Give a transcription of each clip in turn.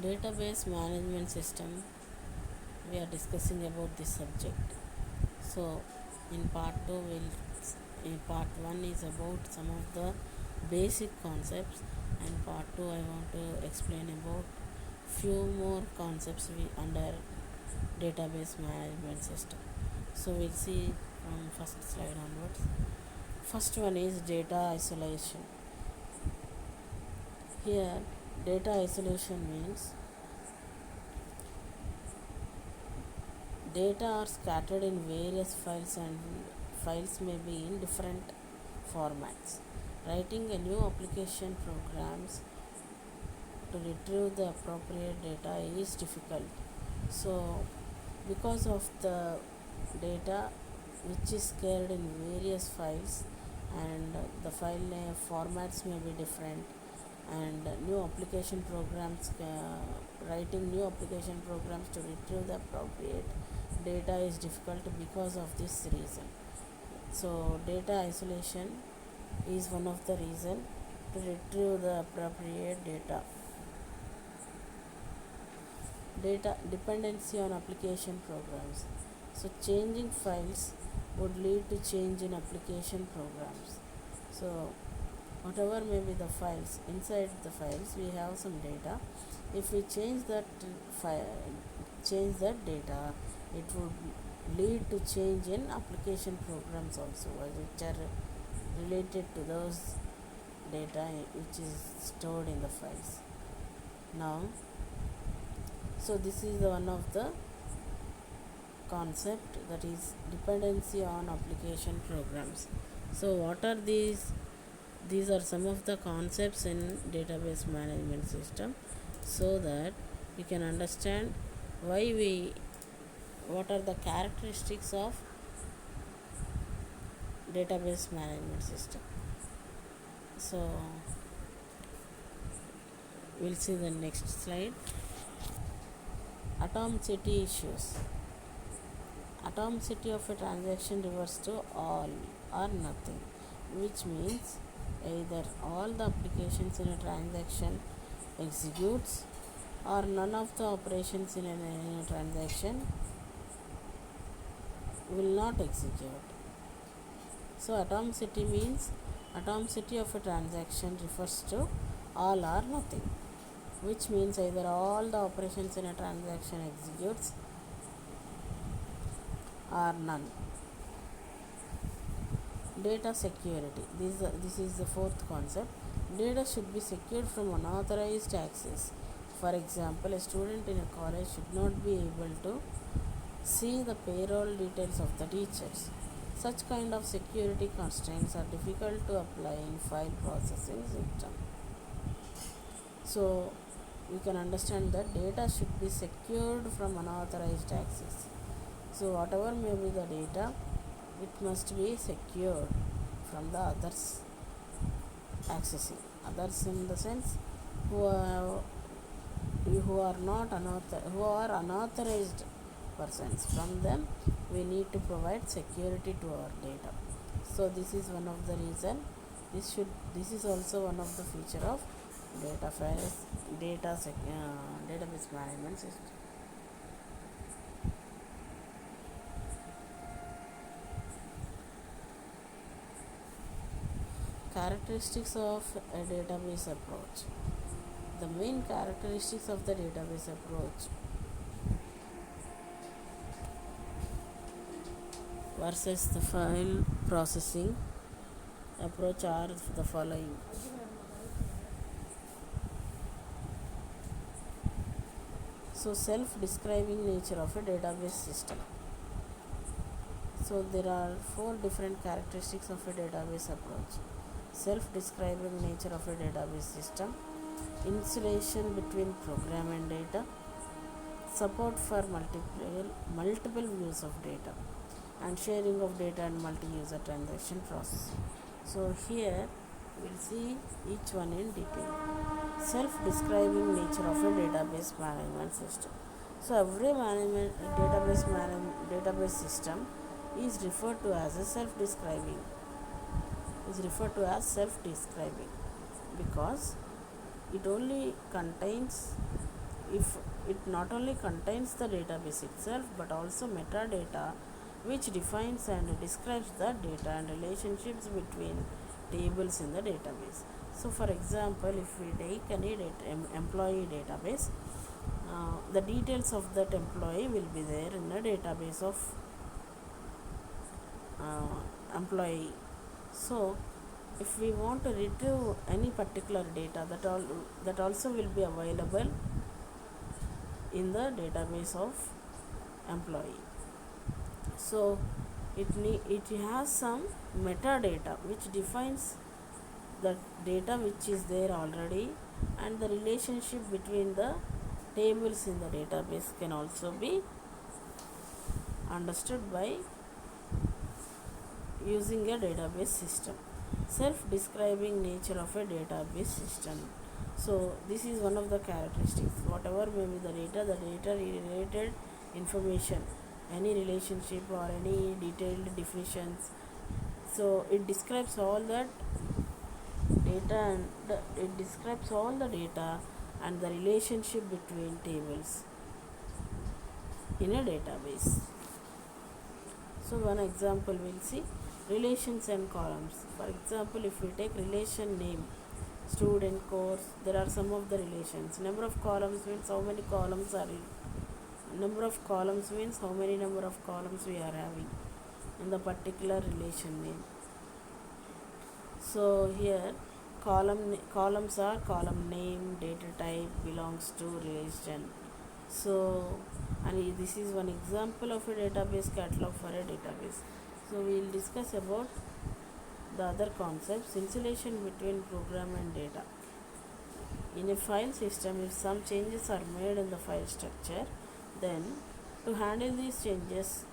Database management system, we are discussing about this subject. So in part 2 in part 1 is about some of the basic concepts, and part 2 I want to explain about few more concepts under database management system. So we'll see from first slide onwards. First one is data isolation. Here data isolation means data are scattered in various files, and files may be in different formats. Writing a new application programs to retrieve the appropriate data is difficult. So because of the data which is scattered in various files, and the file formats may be different, and new application programs writing new application programs to retrieve the appropriate data is difficult because of this reason. So data isolation is one of the reason to retrieve the appropriate data. Data dependency on application programs. So changing files would lead to change in application programs. So whatever may be the files, inside the files we have some data. If we change that data, it would lead to change in application programs also, which are related to those data which is stored in the files. Now, so this is one of the concept, that is dependency on application programs. So what are these? These are some of the concepts in database management system, so that we can understand what are the characteristics of database management system. So we'll see the next slide. Atomicity issues. Atomicity of a transaction refers to all or nothing, which means either all the applications in a transaction executes, or none of the operations in a transaction will not execute. So atomicity means atomicity of a transaction refers to all or nothing, which means either all the operations in a transaction executes or none. Data security. This is the fourth concept. Data should be secured from unauthorized access. For example, a student in a college should not be able to see the payroll details of the teachers. Such kind of security constraints are difficult to apply in file processing system. So we can understand that data should be secured from unauthorized access. So whatever may be the data, it must be secured from the others accessing. Others in the sense who are unauthorized persons. From them we need to provide security to our data. So this is one of the reason. This is also one of the feature of database management system. Characteristics of a database approach. The main characteristics of the database approach versus the file processing approach are the following. So self-describing nature of a database system. So there are 4 different characteristics of a database approach. Self-describing nature of a database system, insulation between program and data, support for multiple views of data, and sharing of data and multi-user transaction processing. So here we'll see each one in detail. Self-describing nature of a database management system. So every database system is referred to as self-describing because it only contains if it not only contains the database itself but also metadata which defines and describes the data and relationships between tables in the database. So for example, if we take any employee database, the details of that employee will be there in the database of employee. So if we want to retrieve any particular data, that also will be available in the database of employee. So it has some metadata which defines the data which is there already, and the relationship between the tables in the database can also be understood by using a database system. Self-describing nature of a database system. So this is one of the characteristics. Whatever may be the data related information, any relationship or any detailed definitions. So it describes all that data, and it describes all the data and the relationship between tables in a database. So one example we'll see relations and columns. For example, if we take relation name, student, course, there are some of the relations. Number of columns means how many columns are in. Number of columns means how many number of columns we are having in the particular relation name. So here columns are column name, data type, belongs to, relation. So, and this is one example of a database catalog for a database. So we will discuss about the other concepts. Insulation between program and data. In a file system, if some changes are made in the file structure, then to handle these changes,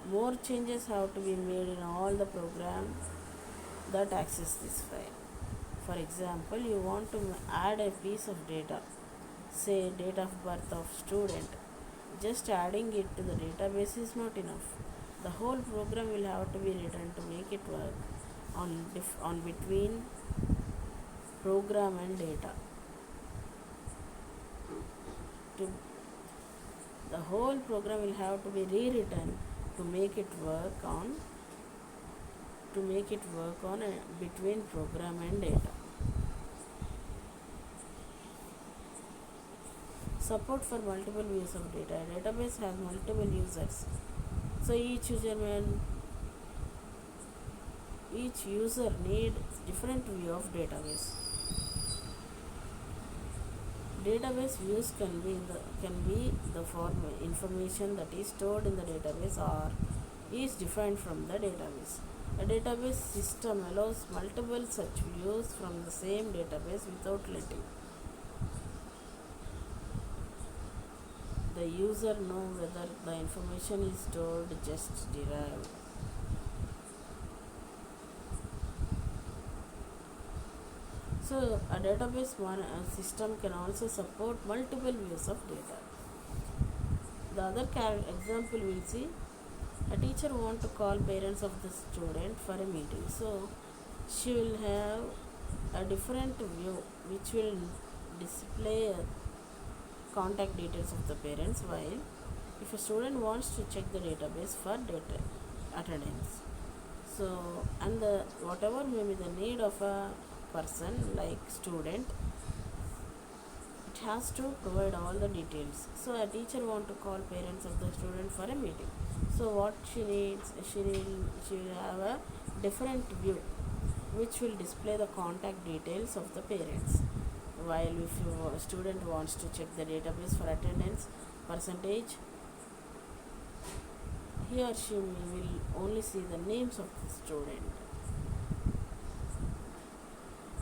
more changes have to be made in all the programs that access this file. For example, you want to add a piece of data, say date of birth of student. Just adding it to the database is not enough. The whole program will have to be written to make it work on between program and data. The whole program will have to be rewritten to make it work on between program and data. Support for multiple views of data. A database has multiple users. So each user needs different view of database. Database views can be the form information that is stored in the database or is defined from the database. A database system allows multiple such views from the same database without letting the user know whether the information is stored just derived. So a database system can also support multiple views of data. The other example we'll see, a teacher wants to call parents of the student for a meeting. So she will have a different view which will display contact details of the parents, while if a student wants to check the database for data attendance. So, and whatever may be the need of a person like student, it has to provide all the details. So a teacher wants to call parents of the student for a meeting. So what she needs, she will have a different view which will display the contact details of the parents. While if a student wants to check the database for attendance percentage, he or she will only see the names of the student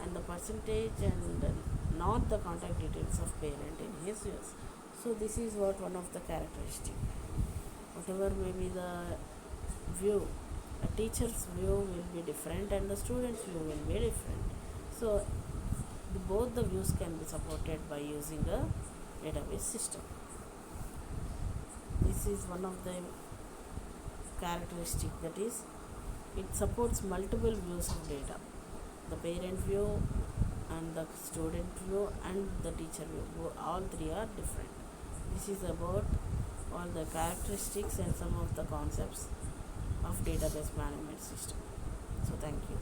and the percentage, and not the contact details of parent in his use. So this is one of the characteristics. Whatever may be the view, a teacher's view will be different and the student's view will be different. So both the views can be supported by using a database system. This is one of the characteristic, that is, it supports multiple views of data. The parent view and the student view and the teacher view. All three are different. This is about all the characteristics and some of the concepts of database management system. So thank you.